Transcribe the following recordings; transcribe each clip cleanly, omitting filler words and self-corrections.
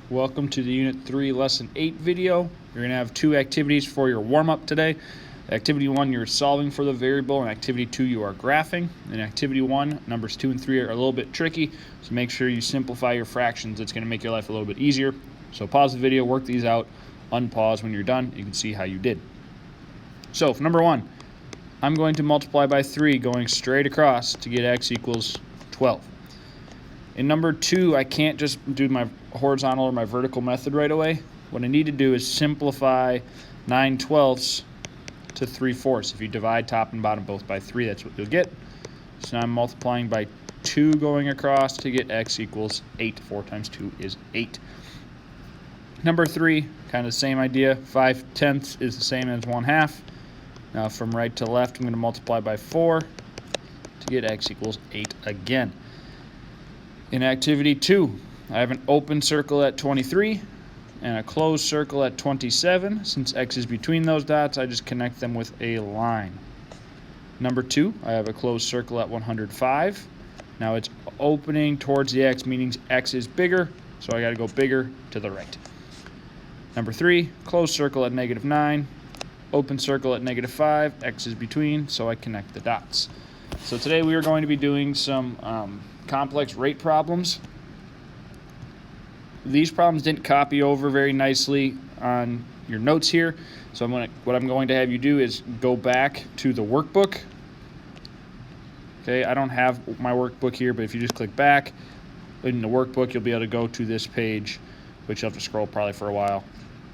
Welcome to the Unit 3 Lesson 8 video. You're going to have two activities for your warm-up today. Activity 1, you're solving for the variable, and Activity 2, you are graphing. In Activity 1, numbers 2 and 3 are a little bit tricky, so make sure you simplify your fractions. It's going to make your life a little bit easier. So pause the video, work these out, unpause when you're done. You can see how you did. So for number 1, I'm going to multiply by 3 going straight across to get x equals 12. In number 2, I can't just do my horizontal or my vertical method right away. What I need to do is simplify 9/12 to 3/4. If you divide top and bottom both by 3, that's what you'll get. So now I'm multiplying by 2 going across to get x equals 8. 4 times 2 is 8. Number 3, kind of the same idea. 5/10 is the same as 1/2. Now from right to left, I'm going to multiply by 4 to get x equals 8 again. In Activity 2, I have an open circle at 23 and a closed circle at 27. Since x is between those dots, I just connect them with a line. Number 2, I have a closed circle at 105. Now it's opening towards the x, meaning x is bigger, so I got to go bigger to the right. Number 3, closed circle at -9, open circle at -5, x is between, so I connect the dots. So today we are going to be doing some complex rate problems. These problems didn't copy over very nicely on your notes here, so what I'm going to have you do is go back to the workbook. Okay, I don't have my workbook here, but if you just click back in the workbook, you'll be able to go to this page, which you'll have to scroll probably for a while.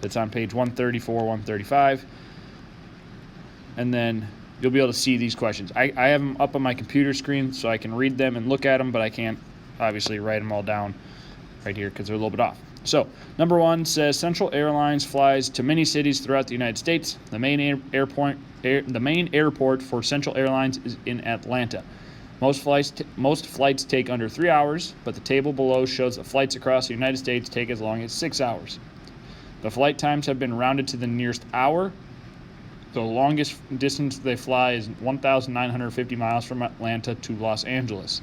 It's on page 134, 135, and then you'll be able to see these questions. I have them up on my computer screen so I can read them and look at them, but I can't obviously write them all down right here because they're a little bit off. So number 1 says Central Airlines flies to many cities throughout the United States. The main airport for Central Airlines is in Atlanta. Most flights take under 3 hours, but the table below shows that flights across the United States take as long as 6 hours. The flight times have been rounded to the nearest hour. The longest distance they fly is 1,950 miles from Atlanta to Los Angeles.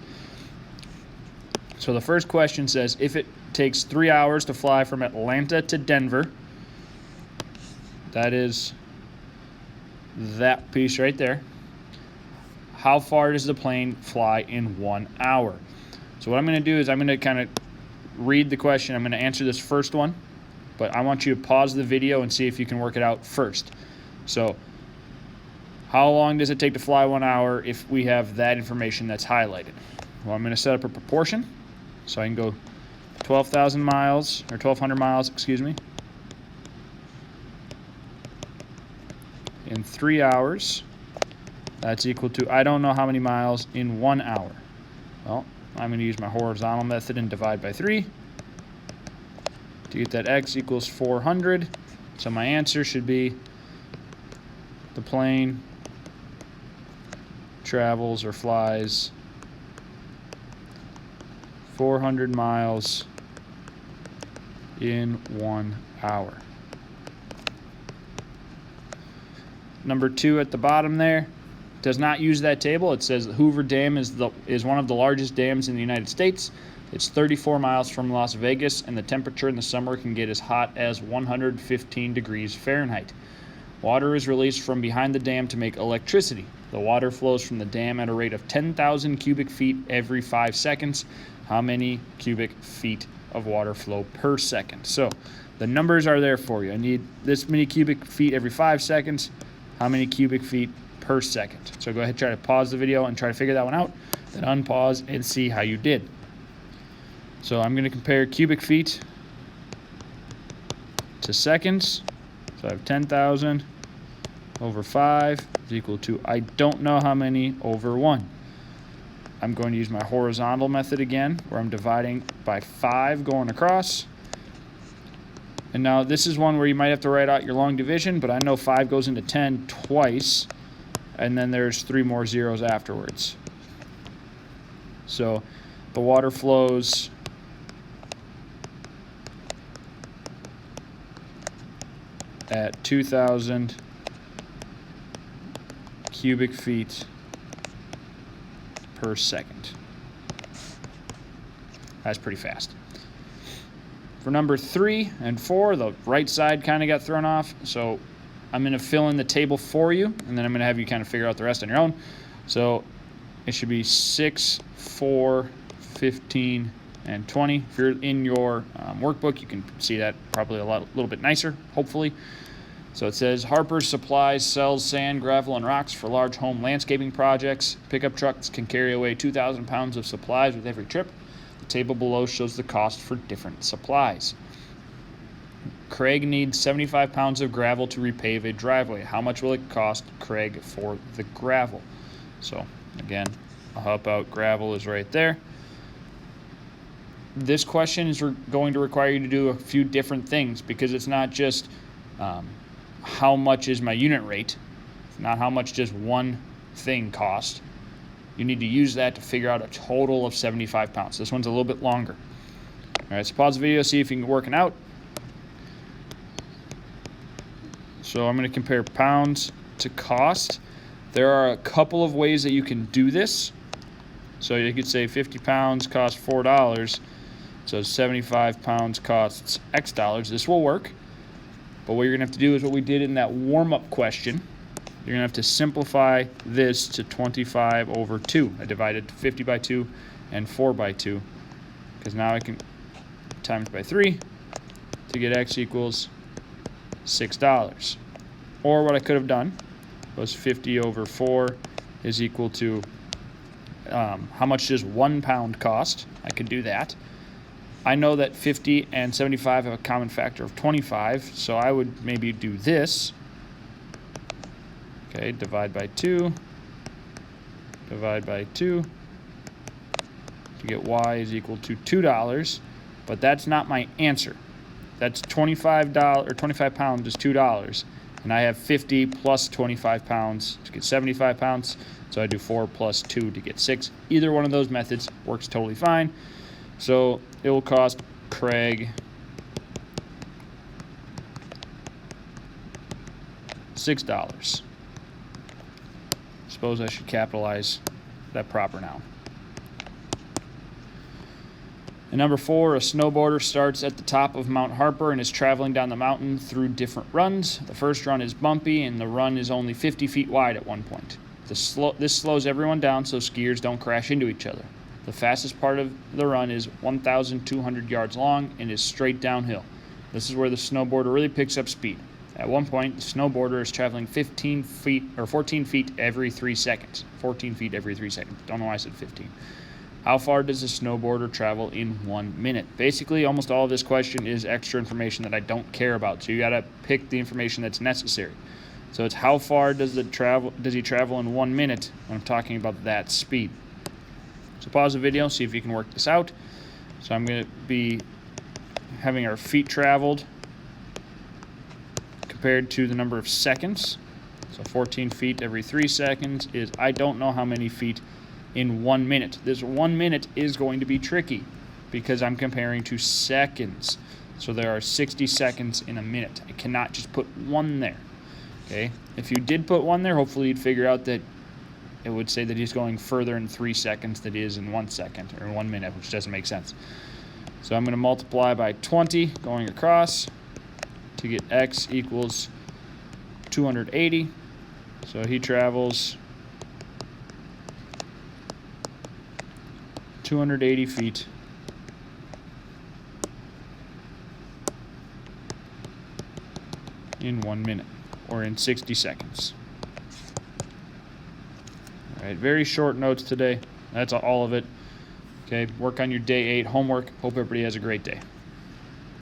So the first question says, if it takes 3 hours to fly from Atlanta to Denver, that is that piece right there, how far does the plane fly in 1 hour? So what I'm going to do is I'm going to kind of read the question. I'm going to answer this first one, but I want you to pause the video and see if you can work it out first. So how long does it take to fly 1 hour if we have that information that's highlighted? Well, I'm going to set up a proportion. So I can go 12,000 miles, or 1,200 miles, excuse me, in 3 hours. That's equal to, I don't know how many miles in 1 hour. Well, I'm going to use my horizontal method and divide by 3 to get that x equals 400. So my answer should be the plane travels or flies 400 miles in 1 hour. Number 2 at the bottom there does not use that table. It says the Hoover Dam is one of the largest dams in the United States. It's 34 miles from Las Vegas, and the temperature in the summer can get as hot as 115 degrees Fahrenheit. Water is released from behind the dam to make electricity. The water flows from the dam at a rate of 10,000 cubic feet every 5 seconds. How many cubic feet of water flow per second? So the numbers are there for you. I need this many cubic feet every 5 seconds. How many cubic feet per second? So go ahead, try to pause the video and try to figure that one out. Then unpause and see how you did. So I'm going to compare cubic feet to seconds. So I have 10,000 over 5 is equal to, I don't know how many over 1. I'm going to use my horizontal method again, where I'm dividing by 5 going across. And now this is one where you might have to write out your long division, but I know 5 goes into 10 twice, and then there's 3 more zeros afterwards. So the water flows at 2,000 cubic feet per second. That's pretty fast. For number 3 and 4, the right side kind of got thrown off, so I'm going to fill in the table for you, and then I'm going to have you kind of figure out the rest on your own. So it should be 6, 4, 15, and 20. If you're in your workbook, you can see that probably a little bit nicer, hopefully. So it says, Harper's Supplies sells sand, gravel, and rocks for large home landscaping projects. Pickup trucks can carry away 2,000 pounds of supplies with every trip. The table below shows the cost for different supplies. Craig needs 75 pounds of gravel to repave a driveway. How much will it cost Craig for the gravel? So again, I'll help out. Gravel is right there. This question is going to require you to do a few different things, because it's not just how much is my unit rate. It's not how much does one thing cost. You need to use that to figure out a total of 75 pounds. This one's a little bit longer. All right, so pause the video, see if you can work it out. So I'm going to compare pounds to cost. There are a couple of ways that you can do this. So you could say 50 pounds costs $4. So 75 pounds costs X dollars. This will work. But what you're going to have to do is what we did in that warm-up question. You're going to have to simplify this to 25 over 2. I divided 50 by 2 and 4 by 2. Because now I can times by 3 to get X equals $6. Or what I could have done was 50 over 4 is equal to how much does 1 pound cost? I could do that. I know that 50 and 75 have a common factor of 25, so I would maybe do this. Okay, divide by 2, divide by 2, to get Y is equal to $2, but that's not my answer. That's $25, or 25 pounds is $2, and I have 50 plus 25 pounds to get 75 pounds, so I do 4 plus 2 to get 6. Either one of those methods works totally fine. So it will cost Craig $6. Suppose I should capitalize that proper now. And number 4, a snowboarder starts at the top of Mount Harper and is traveling down the mountain through different runs. The first run is bumpy, and the run is only 50 feet wide at one point. This slows everyone down so skiers don't crash into each other. The fastest part of the run is 1,200 yards long and is straight downhill. This is where the snowboarder really picks up speed. At one point, the snowboarder is traveling 14 feet every 3 seconds. 14 feet every 3 seconds. Don't know why I said 15. How far does a snowboarder travel in 1 minute? Basically, almost all of this question is extra information that I don't care about. So you got to pick the information that's necessary. So it's how far does he travel in 1 minute when I'm talking about that speed. So pause the video, see if you can work this out. So I'm going to be having our feet traveled compared to the number of seconds. So 14 feet every 3 seconds is, I don't know how many feet in 1 minute. This 1 minute is going to be tricky because I'm comparing to seconds. So there are 60 seconds in a minute. I cannot just put 1 there. Okay? If you did put 1 there, hopefully you'd figure out that it would say that he's going further in 3 seconds than he is in 1 second, or in 1 minute, which doesn't make sense. So I'm going to multiply by 20 going across to get X equals 280. So he travels 280 feet in 1 minute, or in 60 seconds. All right, very short notes today. That's all of it. Okay, work on your day 8 homework. Hope everybody has a great day.